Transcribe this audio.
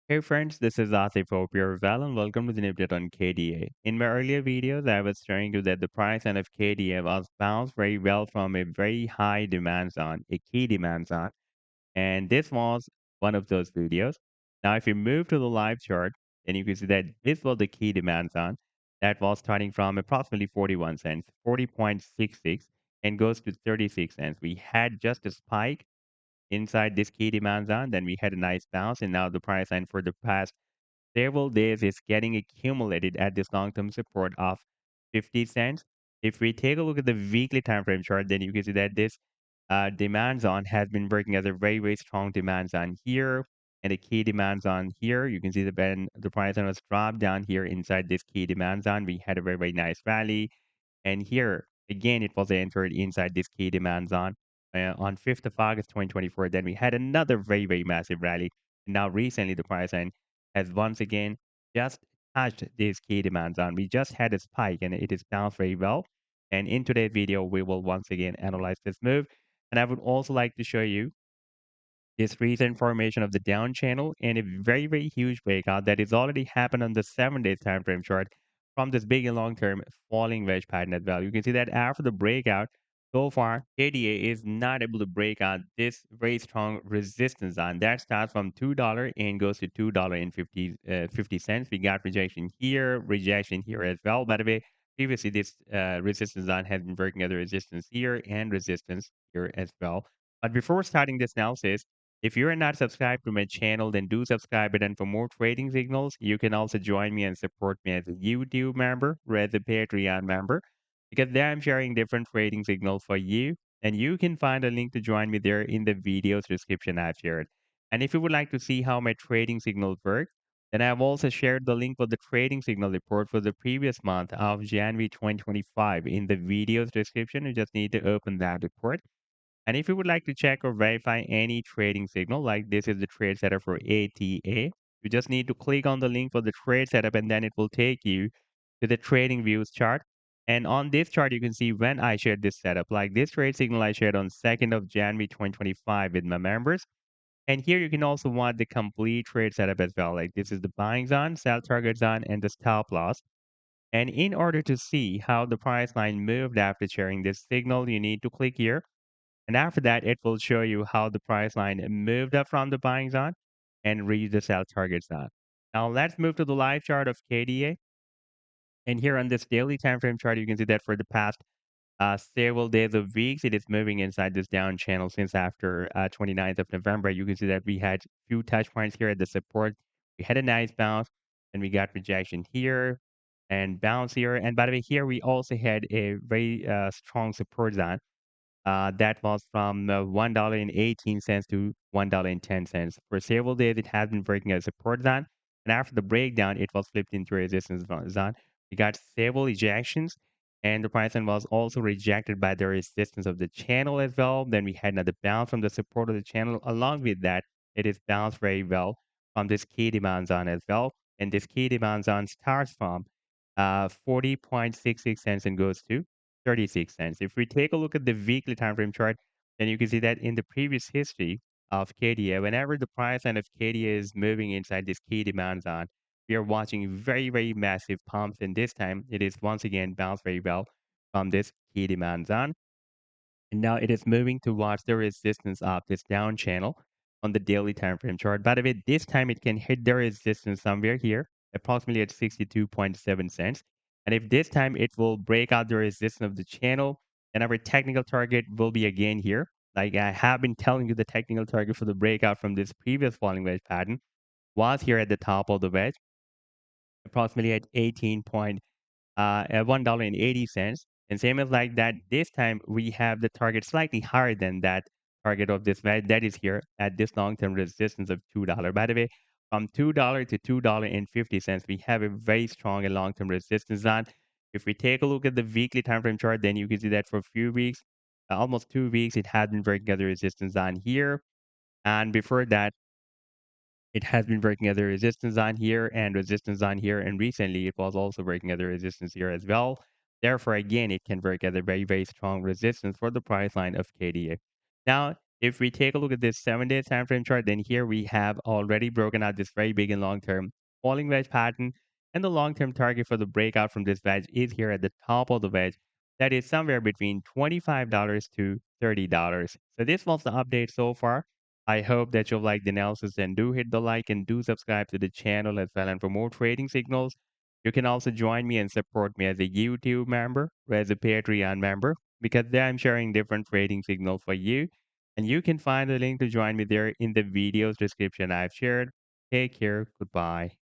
Hey friends, this is Asif. Hope you're well and welcome to the new update on KDA. In my earlier videos, I was showing you that the price line of KDA was bounced very well from a very high demand zone, a key demand zone, and this was one of those videos. Now, if you move to the live chart, then you can see that this was the key demand zone that was starting from approximately 41 cents, 40.66, and goes to 36 cents. We had just a spike inside this key demand zone, then we had a nice bounce, and now the price line for the past several days is getting accumulated at this long-term support of 50 cents. If we take a look at the weekly time frame chart, then you can see that this demand zone has been working as a very, very strong demand zone here. And the key demand zone here, you can see the price zone was dropped down here inside this key demand zone. We had a very, very nice rally. And here, again, it was entered inside this key demand zone on 5th of August 2024. Then we had another very, very massive rally. And now, recently, the price line has once again just touched this key demand zone. We just had a spike and it is bounced very well. And in today's video, we will once again analyze this move. And I would also like to show you this recent formation of the down channel and a very, very huge breakout that is already happened on the 7 days time frame chart from this big and long term falling wedge pattern as well. You can see that after the breakout, so far, KDA is not able to break out this very strong resistance zone that starts from $2 and goes to $2.50. We got rejection here as well. By the way, previously this resistance zone has been working as a resistance here and resistance here as well. But before starting this analysis, if you are not subscribed to my channel, then do subscribe it. And for more trading signals, you can also join me and support me as a YouTube member or as a Patreon member because there I'm sharing different trading signals for you. And you can find a link to join me there in the video's description I've shared. And if you would like to see how my trading signals work, then I've also shared the link for the trading signal report for the previous month of January 2025 in the video's description. You just need to open that report. And if you would like to check or verify any trading signal, like this is the trade setup for ATA, you just need to click on the link for the trade setup and then it will take you to the trading views chart. And on this chart, you can see when I shared this setup, like this trade signal I shared on 2nd of January 2025 with my members. And here you can also want the complete trade setup as well. Like this is the buying zone, sell target zone, and the stop loss. And in order to see how the price line moved after sharing this signal, you need to click here and after that, it will show you how the price line moved up from the buying zone and reached the sell target zone. Now let's move to the live chart of KDA. And here on this daily time frame chart, you can see that for the past several days of weeks, it is moving inside this down channel since after 29th of November. You can see that we had few touch points here at the support. We had a nice bounce and we got rejection here and bounce here. And by the way, here we also had a very strong support zone that was from $1.18 to $1.10. For several days, it has been breaking a support zone. And after the breakdown, it was flipped into a resistance zone. We got several ejections, and the price line was also rejected by the resistance of the channel as well. Then we had another bounce from the support of the channel. Along with that, it is bounced very well from this key demand zone as well. And this key demand zone starts from 40.66 cents and goes to 36 cents. If we take a look at the weekly time frame chart, then you can see that in the previous history of KDA, whenever the price line of KDA is moving inside this key demand zone, we are watching very, very massive pumps. And this time it is once again bounced very well from this key demand zone. And now it is moving towards the resistance of this down channel on the daily time frame chart. By the way, this time it can hit the resistance somewhere here, approximately at 62.7 cents. And if this time it will break out the resistance of the channel, then our technical target will be again here. Like I have been telling you, the technical target for the breakout from this previous falling wedge pattern was here at the top of the wedge, approximately at 18 at $1.80. And same as like that, this time we have the target slightly higher than that target of this value that is here at this long-term resistance of $2. By the way, from $2 to $2.50, we have a very strong and long-term resistance zone. If we take a look at the weekly time frame chart, then you can see that for a few weeks, almost 2 weeks, it has been breaking at the resistance zone here. And before that, it has been breaking other resistance on here and resistance on here, and recently it was also breaking other resistance here as well. Therefore, again, it can break as a very, very strong resistance for the price line of KDA. Now, If we take a look at this 7-day time frame chart, then here we have already broken out this very big and long term falling wedge pattern. And the long term target for the breakout from this wedge is here at the top of the wedge. That is somewhere between $25 to $30. So this was the update so far. I hope that you'll like the analysis and do hit the like and do subscribe to the channel as well. And for more trading signals, you can also join me and support me as a YouTube member or as a Patreon member because there I'm sharing different trading signals for you. And you can find the link to join me there in the video's description I've shared. Take care. Goodbye.